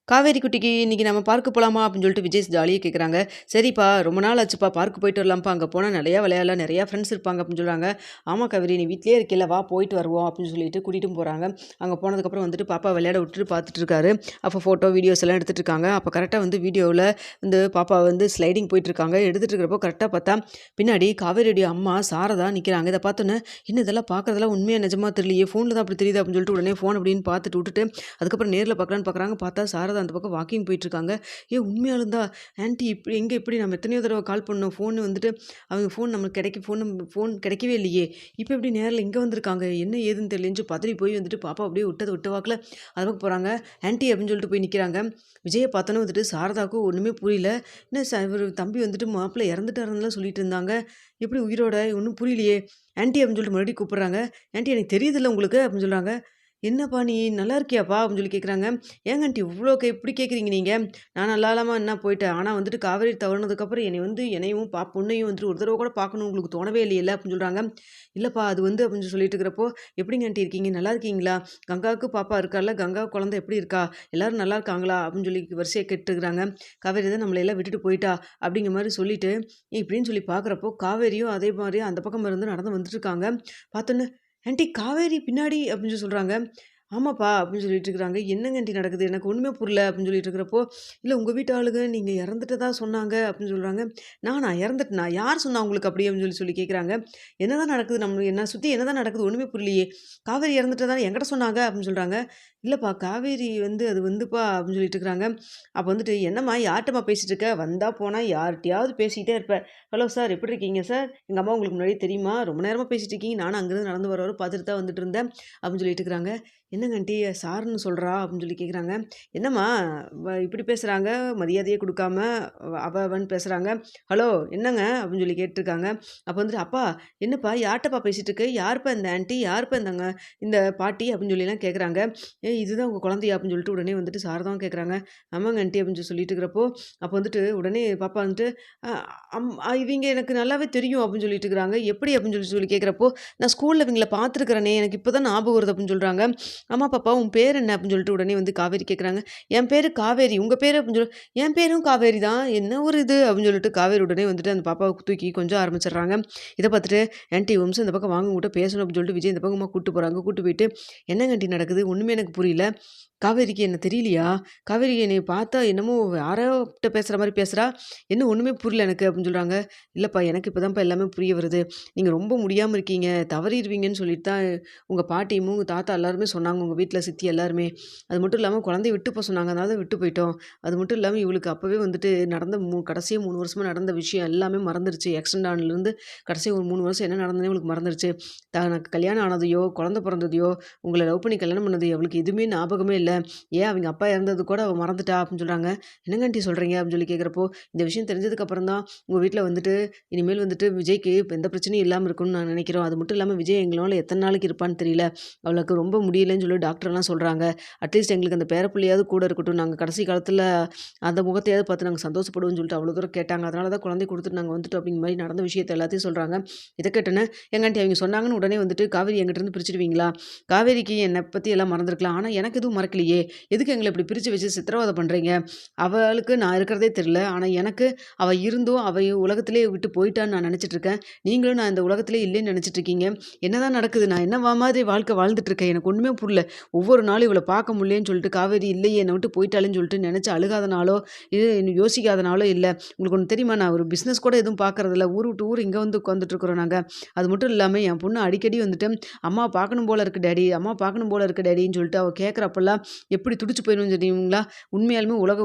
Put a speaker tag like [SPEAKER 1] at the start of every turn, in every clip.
[SPEAKER 1] காவேரி குட்டிக்கு இன்னைக்கு நம்ம பார்க்கு போலாமா அப்படின்னு சொல்லிட்டு விஜய் ஜாலியாக கேட்குறாங்க. சரிப்பா ரொம்ப நாள் ஆச்சுப்பா பார்க்கு போயிட்டு வரலாம்ப்பா, அங்கே போனால் நிறையா விளையாடலாம், நிறையா ஃப்ரெண்ட்ஸ் இருப்பாங்க அப்படின்னு சொல்கிறாங்க. ஆமாம் காவேரி, நீ வீட்லேயே இருக்கில்ல, வா போயிட்டு வருவோம் அப்படின்னு சொல்லிட்டு கூட்டிகிட்டும் போகிறாங்க. அங்கே போனதுக்கப்புறம் வந்துட்டு பாப்பா விளையாட விட்டுட்டு பார்த்துட்டு இருக்காரு. அப்போ ஃபோட்டோ வீடியோஸ் எல்லாம் எடுத்துகிட்டு இருக்காங்க. அப்போ கரெக்டாக வந்து வீடியோவில் வந்து பாப்பா வந்து ஸ்லைடிங் போயிட்டுருக்காங்க. எடுத்துகிட்டு இருக்கிறப்போ கரெக்டாக பார்த்தா பின்னாடி காவேரியுடைய அம்மா சாரதா நிற்கிறாங்க. இதை பார்த்தோன்னே இன்னும் இதெல்லாம் பார்க்குறதெல்லாம் உண்மையாக நிஜமாக தெரியலையே, ஃபோனில் தான் அப்படி தெரியுது அப்படின்னு சொல்லிட்டு உடனே ஃபோன் அப்படின்னு பார்த்துட்டு விட்டுட்டு அதுக்கப்புறம் நேரில் பார்க்கலான்னு பார்க்குறாங்க. பார்த்தா சாரதா அந்த பக்கம் வாக்கிங் போயிட்டுருக்காங்க. உண்மையாலும் தான் ஆன்ட்டி இப்படி எங்கே எப்படி நம்ம எத்தனையோ தடவை கால் பண்ணோம், ஃபோன் வந்துட்டு அவங்க ஃபோன் நம்மளுக்கு ஃபோன் கிடைக்கவே இல்லையே, இப்போ எப்படி நேரில் இங்கே வந்திருக்காங்க, என்ன ஏதுன்னு தெரியலன்னு பதறி போய் வந்துட்டு பாப்பா அப்படியே விட்ட வாக்கில் அது பக்கம் போகிறாங்க. ஆன்ட்டி அப்படின்னு சொல்லிட்டு போய் நிற்கிறாங்க. விஜயை பார்த்தோன்னே வந்துட்டு சாரதாவுக்கும் ஒன்றுமே புரியல. என்ன இவர் தம்பி வந்துட்டு மாப்பிள்ளை இறந்துட்டாருன்னுலாம் சொல்லிட்டு இருந்தாங்க, எப்படி உயிரோட ஒன்றும் புரியலையே. ஆன்ட்டி அப்படின்னு சொல்லிட்டு மறுபடியும் கூப்பிட்றாங்க. ஆன்ட்டி எனக்கு தெரியுதில்ல உங்களுக்கு அப்படின்னு சொல்கிறாங்க. என்னப்பா நீ நல்லா இருக்கியாப்பா அப்படின்னு சொல்லி கேட்குறாங்க. ஏங்க ஆண்டி இவ்வளோ இப்படி கேட்குறீங்க நீங்கள், நான் நல்லா இல்லாமல் என்ன போயிட்டேன், ஆனால் வந்துட்டு காவேரி தவறுனதுக்கப்புறம் என்னையும் பொண்ணையும் வந்துட்டு ஒரு தடவை கூட பார்க்கணும் உங்களுக்கு தோணவே இல்லையில்ல அப்படின்னு சொல்கிறாங்க. இல்லைப்பா அது வந்து அப்படின்னு சொல்லிட்டு இருக்கிறப்போ, எப்படிங்க ஆண்டி இருக்கீங்க, நல்லா இருக்கீங்களா, கங்காவுக்கு பாப்பா இருக்கால, கங்கா குழந்தை எப்படி இருக்கா, எல்லாரும் நல்லா இருக்காங்களா அப்படின்னு சொல்லி வரிசையை கேட்டுக்கிறாங்க. காவேரி தான் நம்மளை எல்லாம் விட்டுட்டு போயிட்டா அப்படிங்கிற மாதிரி சொல்லிட்டு இப்படின்னு சொல்லி பார்க்குறப்போ காவேரியும் அதே மாதிரி அந்த பக்கம் இருந்து நடந்து வந்துட்டு இருக்காங்க. பார்த்தோன்னு ஆன்ட்டி காவேரி பின்னாடி அப்படின்னு சொல்லி சொல்கிறாங்க. ஆமாப்பா அப்படின்னு சொல்லிட்டு இருக்கிறாங்க. என்னங்க ஆன்ட்டி நடக்குது, எனக்கு ஒன்றுமே புரியல அப்படின்னு சொல்லிட்டு இருக்கிறப்போ, இல்லை உங்கள் வீட்டு ஆளுங்க நீங்கள் இறந்துட்டதா சொன்னாங்க அப்படின்னு சொல்கிறாங்க. நான் இறந்துட்டேனா, யார் சொன்னா உங்களுக்கு அப்படி அப்படின்னு சொல்லி கேட்குறாங்க. என்னதான் நடக்குது, நம்ம என்ன சுற்றி என்னதான் நடக்குது ஒன்றுமே புரியலையே, காவேரி இறந்துட்டதா என்கிட்ட சொன்னாங்க அப்படின்னு சொல்கிறாங்க. இல்லைப்பா காவேரி வந்து அது வந்துப்பா அப்படின்னு சொல்லிட்டு இருக்கிறாங்க. அப்போ வந்துட்டு என்னம்மா யார்கிட்டம்மா பேசிகிட்டு இருக்க, வந்தால் போனால் யார்கிட்டையாவது பேசிக்கிட்டே இருப்பேன். ஹலோ சார் எப்படி இருக்கீங்க சார், எங்கள் அம்மா உங்களுக்கு முன்னாடி தெரியுமா, ரொம்ப நேரமாக பேசிகிட்டு இருக்கீங்க, நானும் அங்கேருந்து நடந்து வர பார்த்துட்டு தான் வந்துட்டு இருந்தேன் அப்படின்னு சொல்லிட்டு இருக்கிறாங்க. என்னங்க ஆண்டி சார்ன்னு சொல்கிறா அப்படின்னு சொல்லி கேட்குறாங்க. என்னம்மா இப்படி பேசுகிறாங்க, மரியாதையே கொடுக்காம அவன்னு பேசுகிறாங்க. ஹலோ என்னங்க அப்படின்னு சொல்லி கேட்டிருக்காங்க. அப்போ வந்துட்டு அப்பா என்னப்பா யார்கிட்டப்பா பேசிகிட்டு இருக்கு, யாருப்பா இந்த ஆண்டி, யாருப்பா இந்த பாட்டி அப்படின்னு சொல்லிலாம் கேட்குறாங்க. இதுதான் உங்கள் குழந்தையா அப்படின்னு சொல்லிட்டு உடனே வந்துட்டு சாரதான் கேட்குறாங்க. ஆமாங்க ஆண்டி அப்படின்னு சொல்லிட்டு இருக்கிறப்போ, அப்போ வந்துட்டு உடனே பாப்பா வந்துட்டு இவங்க எனக்கு நல்லாவே தெரியும் அப்படின்னு சொல்லிட்டு இருக்கிறாங்க. எப்படி அப்படின்னு சொல்லி கேட்குறப்போ, நான் ஸ்கூலில் இவங்களை பார்த்துருக்குறேனே, எனக்கு இப்போ தான் ஞாபகம் வருது அப்படின்னு சொல்கிறாங்க. ஆமா பாப்பா உன் பேர் என்ன அப்படின்னு சொல்லிட்டு உடனே வந்து காவேரி கேட்குறாங்க. என் பேர் காவேரி, உங்கள் பேர் அப்படின்னு சொல்லி, என் பேரும் காவேரி தான், என்ன ஒரு இது அப்படின்னு சொல்லிட்டு காவேரி உடனே வந்துட்டு அந்த பாப்பாவை தூக்கி கொஞ்சம் ஆரம்பிச்சிடுறாங்க. இதை பார்த்துட்டு ஆன்ட்டி வம்சம் இந்த பக்கம் வாங்க உங்கள்கிட்ட பேசணும் அப்படின்னு சொல்லிட்டு விஜய் இந்த பக்கமாக கூப்பிட்டு போகிறாங்க. கூப்பிட்டு போயிட்டு என்னங்க ஆன்ட்டி நடக்குது ஒன்றுமே எனக்கு புரியல, காவேரிக்கு என்ன தெரியலையா, காவேரி என்னை பார்த்தா என்னமோ யாரோட்ட பேசுகிற மாதிரி பேசுகிறா, என்ன ஒன்றுமே புரியல எனக்கு அப்படின்னு சொல்கிறாங்க. இல்லைப்பா எனக்கு இப்போ தான்ப்பா எல்லாமே புரிய வருது, நீங்கள் ரொம்ப முடியாமல் இருக்கீங்க, தவறிடுவீங்கன்னு சொல்லிட்டு தான் உங்கள் பாட்டியும் உங்கள் தாத்தா எல்லாருமே சொன்னாங்க, உங்கள் வீட்டில் சித்தி எல்லாருமே. அது மட்டும் இல்லாமல் குழந்தைய விட்டு போக சொன்னாங்க, அதனால தான் விட்டு போயிட்டோம். அது மட்டும் இல்லாமல் இவளுக்கு அப்போவே வந்துட்டு நடந்த கடைசியாக 3 வருஷமாக நடந்த விஷயம் எல்லாமே மறந்துருச்சு. ஆக்சிடென்ட் ஆனதுலேருந்து கடைசியாக ஒரு 3 வருஷம் என்ன நடந்ததுனே இவளுக்கு மறந்துருச்சு. தனக்கு கல்யாணம் ஆனதையோ, குழந்தை பிறந்ததையோ, உங்களை லவ் பண்ணி கல்யாணம் பண்ணது அவளுக்கு எதுவுமே ஞாபகமே இல்லை. ஏன் அவங்க அப்பா இறந்தது கூட அவள் மறந்துட்டா அப்படின்னு சொல்கிறாங்க. என்னங்க ஆண்டி சொல்கிறீங்க அப்படின்னு சொல்லி கேட்குறப்போ, இந்த விஷயம் தெரிஞ்சதுக்கப்புறம் தான் உங்கள் வீட்டில் வந்துட்டு இனிமேல் வந்துட்டு விஜய்க்கு இப்போ எந்த பிரச்சனையும் இல்லாமல் இருக்கும்னு நான் நினைக்கிறோம். அது மட்டும் இல்லாமல் விஜய் எங்களால் எத்தனை நாளைக்கு இருப்பான்னு தெரியல, அவளுக்கு ரொம்ப முடியலைன்னு சொல்லி டாக்டர்லாம் சொல்கிறாங்க. அட்லீஸ்ட் எங்களுக்கு அந்த பேரப்பிள்ளையாவது கூட இருக்கட்டும், நாங்கள் கடைசி காலத்தில் அந்த முகத்தையாவது பார்த்து நாங்கள் சந்தோஷப்படுவோம்னு சொல்லிட்டு அவ்வளோ தூரம் கேட்டாங்க. அதனால தான் குழந்தை கொடுத்துட்டு நாங்கள் வந்துட்டோம் அப்படிங்கிற மாதிரி நடந்த விஷயத்தை எல்லாத்தையும் சொல்கிறாங்க. இதை கேட்டேன்னு எங்க ஆண்டி அவங்க சொன்னாங்கன்னு உடனே வந்துட்டு காவேரி எங்கிட்டேருந்து பிரிச்சுடுவீங்களா, காவேரிக்கு என்னை பற்றி எல்லாம் மறந்துருக்கலாம், ஆனால் எனக்கு எதுவும் மறக்கலையே, எதுக்கு எங்களை இப்படி பிரித்து வச்சு சித்திரவதை பண்ணுறீங்க, அவளுக்கு நான் இருக்கிறதே தெரில, ஆனால் எனக்கு அவள் இருந்தும் அவள் உலகத்திலே விட்டு போயிட்டான்னு நான் நினச்சிட்ருக்கேன், நீங்களும் நான் இந்த உலகத்திலே இல்லைன்னு நினச்சிட்ருக்கீங்க, என்ன தான் நடக்குது, நான் என்ன மாதிரி வாழ்க்கை வாழ்ந்துட்டுருக்கேன், எனக்கு ஒன்றுமே புரியல, ஒவ்வொரு நாளும் இவளை பார்க்க முடியலன்னு சொல்லிட்டு காவேரி இல்லையே என்னை விட்டு போயிட்டாலேன்னு சொல்லிட்டு நினச்சி அழுகாதனாலோ இது யோசிக்காதனாலோ இல்லை. உங்களுக்கு ஒன்று தெரியுமா, நான் ஒரு பிஸ்னஸ் கூட எதுவும் பார்க்குறதில்ல, ஊர் விட்டு ஊர் இங்கே வந்து உட்காந்துட்ருக்குறோம் நாங்கள். அது மட்டும் இல்லாமல் என் பொண்ணு அடிக்கடி வந்துட்டு அம்மா பார்க்கணும் போல இருக்குது டேடி, அம்மா பார்க்கணும் போல இருக்குது டேடின்னு சொல்லிட்டு அவள் கேட்குறப்பெல்லாம் எப்படி துடிச்சு போயிடும்னு தெரியுங்களா. உண்மையாலுமே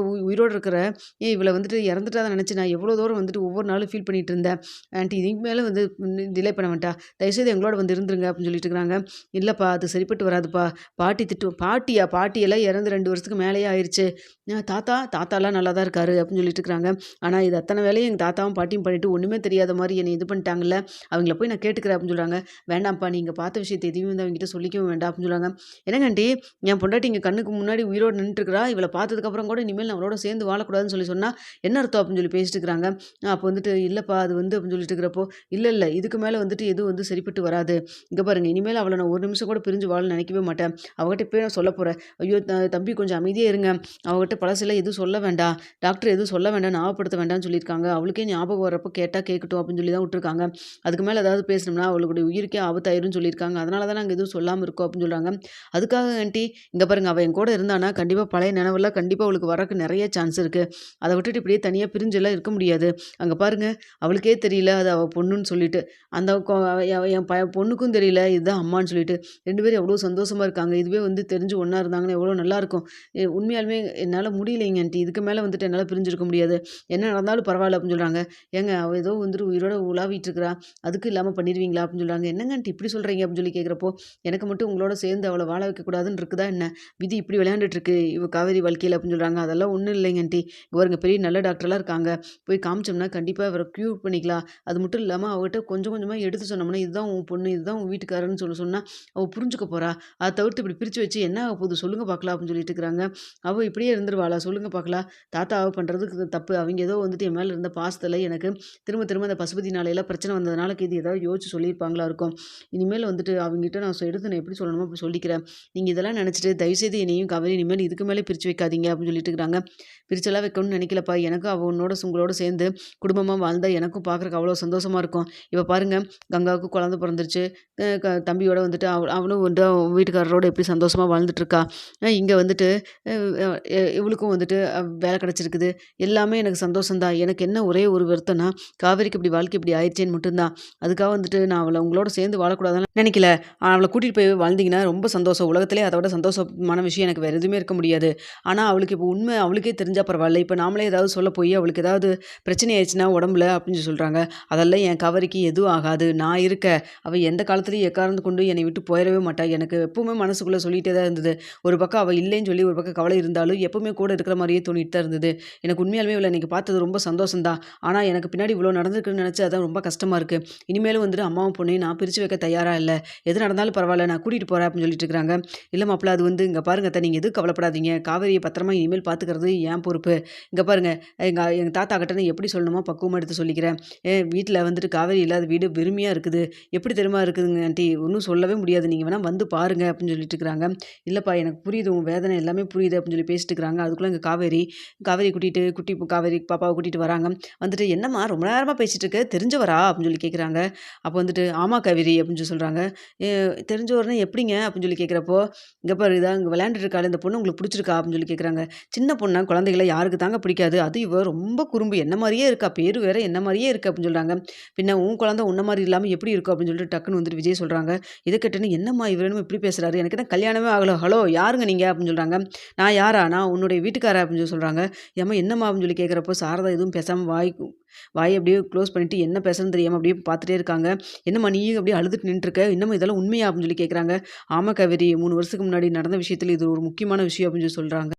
[SPEAKER 1] உயிரோடு இருக்கிற இவளை வந்துட்டு இறந்துட்டா தான் நினச்சி நான் எவ்வளோ தூரம் வந்துட்டு ஒவ்வொரு நாளும் ஃபீல் பண்ணிகிட்டு இருந்தேன். ஆண்டி இதுக்கு மேலே வந்து டிலே பண்ண வேண்டாம், தயவுசெய்து எங்களோட வந்து இருந்துருங்க அப்படின்னு சொல்லிட்டு இருக்கிறாங்க. இல்லைப்பா அது சரிப்பட்டு வராதுப்பா, பாட்டி பாட்டியெல்லாம் இறந்து 2 வருஷத்துக்கு மேலேயே ஆயிடுச்சு, தாத்தாலாம் நல்லா தான் இருக்காரு அப்படின்னு சொல்லிட்டு இருக்கிறாங்க. ஆனால் இது அத்தனை வேலையும் எங்கள் தாத்தாவும் பாட்டியும் பண்ணிவிட்டு ஒன்றுமே தெரியாத மாதிரி என்னை இது பண்ணிட்டாங்கல்ல, அவங்கள போய் நான் கேட்டுக்கிறேன் அப்படின்னு சொல்கிறாங்க. வேண்டாம்ப்பா நீங்கள் பார்த்த விஷயத்தை எதையும் வந்து அவங்ககிட்ட சொல்லிக்கவும் வேண்டாம் அப்படின்னு சொல்கிறாங்க. என்னங்க ஆண்டி என் பொண்டாட்டி இங்கே கண்ணுக்கு முன்னாடி உயிரோடு நின்றுட்டுருக்கிறா. இவள பார்த்ததுக்கப்புறம் கூட இனிமேல் நம்மளோட சேர்ந்து வாழக்கூடாதுன்னு சொன்னா, என்ன அர்த்தம் அப்படின்னு சொல்லி பேசிட்டு இருக்கிறாங்க. அப்போ வந்துட்டு இல்லப்பா அது வந்து அப்படின்னு சொல்லிட்டு இருக்கிறப்போ, இல்ல இதுக்கு மேல வந்துட்டு எதுவும் வந்து சரிப்பட்டு வராது. இங்க பாருங்க இனிமேல் அவள நான் ஒரு நிமிஷம் கூட பிரிஞ்சு வாழ நினைக்கவே மாட்டேன். அவகிட்ட இப்பயே நான் சொல்லப் போறேன். ஐயோ! தம்பி கொஞ்சம் அமைதியா இருங்க. அவகிட்ட பழசெல்லாம் எதுவும் சொல்ல வேண்டாம். டாக்டர் எதுவும் சொல்ல வேண்டாம், ஞாபகப்படுத்த வேண்டாம்னு சொல்லியிருக்காங்க. அவளுக்கே ஞாபகம் வரப்போ கேட்டா கேட்கட்டும் அப்படின்னு சொல்லி தான் விட்டுருக்காங்க. அதுக்கு மேல ஏதாவது பேசினோம்னா அவளுடைய உயிருக்கே ஆபத்தாயிரும்னு சொல்லியிருக்காங்க. அதனால தான் நாங்க எதுவும் சொல்லாம இருக்கோம் அப்படின்னு சொல்றாங்க. அதுக்காக ஆன்ட்டி இங்க பாருங்க அவ என் கூட இருந்தான்னா, கண்டிப்பா பழைய நினைவெல்லாம் கண்டிப்பா அவளுக்கு வரக்கு நெறைய சான்ஸ் இருக்கு. அத விட்டுட்டு இப்படியே தனியா பிரிஞ்செல்லாம் இருக்க முடியாது. அங்க பாருங்க அவளுக்கே தெரியல அது அவ பொண்ணுன்னு சொல்லிட்டு. அந்த என் பொண்ணுக்கும் தெரியல இதுதான் அம்மான்னு சொல்லிட்டு. 2 பேரும் எவ்வளோ சந்தோஷமா இருக்காங்க. இதுவே வந்து தெரிஞ்சு ஒண்ணா இருந்தாங்கன்னா எவ்வளோ நல்லாருக்கும். உண்மையாலுமே என்னால முடியலைங்க ஆன்ட்டி. இதுக்கு மேல வந்துட்டு என்னால பிரிஞ்சிருக்க முடியாது. என்ன நடந்தாலும் பரவால்ல அப்படின்னு சொல்றாங்க. ஏங்க அவ ஏதோ வந்துட்டு உயிரோட உலாவிட்டு இருக்கிறா. அதுக்கு இல்லாம பண்ணிருவீங்களா? அப்படின்னு சொல்றாங்க. என்னங்க ஆன்ட்டி இப்படி சொல்றீங்க? அப்படின்னு சொல்லி கேட்கிறப்போ, எனக்கு மட்டும் உங்களோட சேர்ந்து அவள வாழ வைக்கக்கூடாதுன்னு இருக்குதா என்ன? விதி இப்படி விளையாண்டுட்டு இருக்கு. இவ காவேரி வாழ்க்கையில அப்படின்னு சொல்றாங்க. அதெல்லாம் ஒண்ணும் இல்லைங்க ஆன்ட்டி. இங்க பாருங்க பெரிய நல்ல டாக்டர்லாம் இருக்காங்க. போய் காமிச்சோம்னா கண்டிப்பா இவர க்யூர் பண்ணிக்கலாம். அது மட்டும் இல்லாம அவகிட்ட கொஞ்சம் கொஞ்சமா எடுத்து சொன்னோம்னா, இதுதான் உன் பொண்ணு, இதுதான் உன் வீட்டுக்காரன்னு சொன்னா அவ புரிஞ்சுக்க போறா. அத தவிர்த்து இப்படி பிரிச்சு வச்சு என்ன ஆக போகுது சொல்லுங்க பார்க்கலாம் அப்படின்னு சொல்லிட்டு இருக்கிறாங்க. அவ இப்படியே இருந்துருவாளா? சொல்லுங்க பார்க்கலாம். தாத்தா அவ பண்றது தப்பு. அவங்க ஏதோ வந்துட்டு என் மேல இருந்த பாசத்துல எனக்கு திரும்ப திரும்ப அந்த பசுபதினால பிரச்சனை வந்ததுனால இது ஏதாவது யோசிச்சு சொல்லியிருப்பாங்களா இருக்கும். இனிமேல் வந்துட்டு அவங்ககிட்ட நான் எடுத்து நான் எப்படி சொல்லணுமோ அப்படி சொல்லிக்கிறேன். நீங்க இதெல்லாம் நினைச்சிட்டு தயவுசெய்து என்னையும் கவலை இனிமேல் இதுக்கு மேலே பிரிச்சு வைக்காதீங்க அப்படின்னு சொல்லிட்டு இருக்கிறாங்க. பிரிச்செல்லாம் வைக்கணும்னு நினைக்கலப்பா. எனக்கும் அவ உங்களோட சேர்ந்து குடும்பமா வாழ்ந்தா எனக்கும் பார்க்குறக்கு அவ்வளோ சந்தோஷமா இருக்கும். இப்ப பாருங்க கங்காவுக்கு குழந்தை பிறந்துருச்சு. தம்பியோட வந்துட்டு அவளும் வந்து அவ வீட்டுக்காரரோட எப்படி சந்தோஷமா வாழ்ந்துட்டு இருக்கா. இங்க வந்துட்டு அ இவளுக்கும் வந்துட்டு வேலை கிடைச்சிருக்குது. எல்லாமே எனக்கு சந்தோஷம் தான். எனக்கு என்ன ஒரே ஒரு வருத்தம்னா, காவேரிக்கு இப்படி வாழ்க்கை இப்படி ஆயிடுச்சேன்னு மட்டும்தான். அதுக்காக வந்துட்டு நான் அவள உங்களோட சேர்ந்து வாழக்கூடாதுன்னு நினைக்கல. அவள கூட்டிட்டு போய் வாழ்ந்தீங்கன்னா ரொம்ப சந்தோஷம். உலகத்திலேயே அத விட சந்தோஷமான விஷயம் எனக்கு வேற எதுவுமே இருக்க முடியாது. ஆனா அவளுக்கு இப்போ உண்மை அவளுக்கே தெரிஞ்சா பரவாயில்ல. இப்ப நாமளே ஏதாவது சொல்ல போய் அவளுக்கு ஏதாவது பிரச்சனை ஆயிடுச்சுன்னா உடம்புல அப்படின்னு சொல்றாங்க. அதெல்லாம் என் காவேரிக்கு எதுவும் ஆகாது. நான் இருக்க. அவ எந்த காலத்துலயும் எக்காரணத்த கொண்டு என்னை விட்டு போயிறவே மாட்டா. எனக்கு எப்பவுமே மனசுக்குள்ள சொல்லிட்டே தான் இருந்தது. ஒரு பக்கம் அவ இல்லைன்னு சொல்லி ஒரு பக்கம் கவலை இருந்தாலும், எப்பவுமே கூட இருக்கிற மாரியே தோணிட்டு தான் இருந்தது. எனக்கு உண்மையாலுமே இவள இன்னைக்கு பார்த்தது ரொம்ப சந்தோஷம் தான். ஆனா எனக்கு பின்னாடி இவ்வளோ நடந்திருக்குன்னு நினைச்சு அதான் ரொம்ப கஷ்டமா இருக்கு. இனிமேலும் வந்துட்டு அம்மாவும் பொண்ணையும் நான் பிரிச்சு வைக்க தயாரா இல்ல. எது நடந்தாலும் பரவாயில்ல நான் கூட்டிட்டு போறேன் அப்படின்னு சொல்லிட்டு இருக்காங்க. இல்ல மாப்பிள அது வந்து இங்க பாருங்க அத்த நீங்க எதுவும் கவலைப்படாதீங்க. காவேரிய பத்திரமா இனிமேல் பார்த்துக்கிறது என் பொறுப்பு. இங்க பாருங்க எங்க தாத்தா கிட்ட நான் எப்படி சொல்லணுமோ பக்குவமா எடுத்து சொல்லிக்கிறேன். வீட்ல வந்துட்டு காவேரி இல்லாத வீடு வெறுமையா இருக்குது. எப்படி தெரியுமா இருக்குதுங்க ஆன்ட்டி ஒண்ணும் சொல்லவே முடியாது. நீங்க வேணா வந்து பாருங்க அப்படின்னு சொல்லிட்டு இருக்காங்க. இல்லப்பா எனக்கு புரியுது உன் வேதனை எல்லாமே புரியுது அப்படின்னு சொல்லி பேசிட்டு இருக்காங்க. அதுக்குள்ள இங்க காவேரி கூட்டிட்டு காவேரி பாப்பாவ கூட்டிட்டு வராங்க. வந்துட்டு என்னம்மா ரொம்ப நேரமா பேசிட்டு இருக்க தெரிஞ்சவரா அப்படின்னு சொல்லி கேட்குறாங்க. அப்போ வந்துட்டு ஆமா காவேரி அப்படின்னு சொல்லி சொல்றாங்க. தெரிஞ்சவர்னா எப்படிங்க அப்படின்னு சொல்லி கேட்குறப்போ, இங்க பாரு இங்க விளையாண்டுட்டு இருக்காளே இந்த பொண்ணு உங்களுக்கு பிடிச்சிருக்கா அப்படின்னு சொல்லி கேட்குறாங்க. சின்ன பொண்ணா குழந்தைகள யாருக்கு தாங்க பிடிக்காது. அது இவ ரொம்ப குறும்பு என்ன மாரியே இருக்கா. பேரு வேற என்ன மாரியே இருக்கு அப்படின்னு சொல்றாங்க. பின்ன உன் குழந்தை உன்ன மாரி இல்லாம எப்படி இருக்கும் அப்படின்னு சொல்லிட்டு டக்குன்னு வந்துட்டு விஜய் சொல்றாங்க. இத கேட்டோனே என்னம்மா இவரு என்னமோ இப்படி பேசுறாரு. எனக்கு என்ன கல்யாணமே ஆகல. ஹலோ யாருங்க நீங்க அப்படின்னு சொல்றாங்க. நான் யாரா? நான் உன்னுடைய வீட்டுக்காரர் அப்படின்னு சொல்லி சொல்றாங்க. ஏம்மா என்னம்மா அப்படின்னு சொல்லி கேட்குறப்போ சாரதா எதுவும் பேசாம வாய அப்படியே க்ளோஸ் பண்ணிட்டு என்ன பேசுறதுன்னு தெரியாம அப்படியே பார்த்துட்டே இருக்காங்க. என்னம்மா நீயும் அப்படியே அழுதுட்டு நின்னுட்டுருக்க. இன்னமும் இதெல்லாம் உண்மையா அப்படின்னு சொல்லி கேட்குறாங்க. ஆமா காவேரி 3 வருஷத்துக்கு முன்னாடி நடந்த விஷயத்துல இது ஒரு முக்கியமான விஷயம் அப்படின்னு சொல்லி சொல்றாங்க.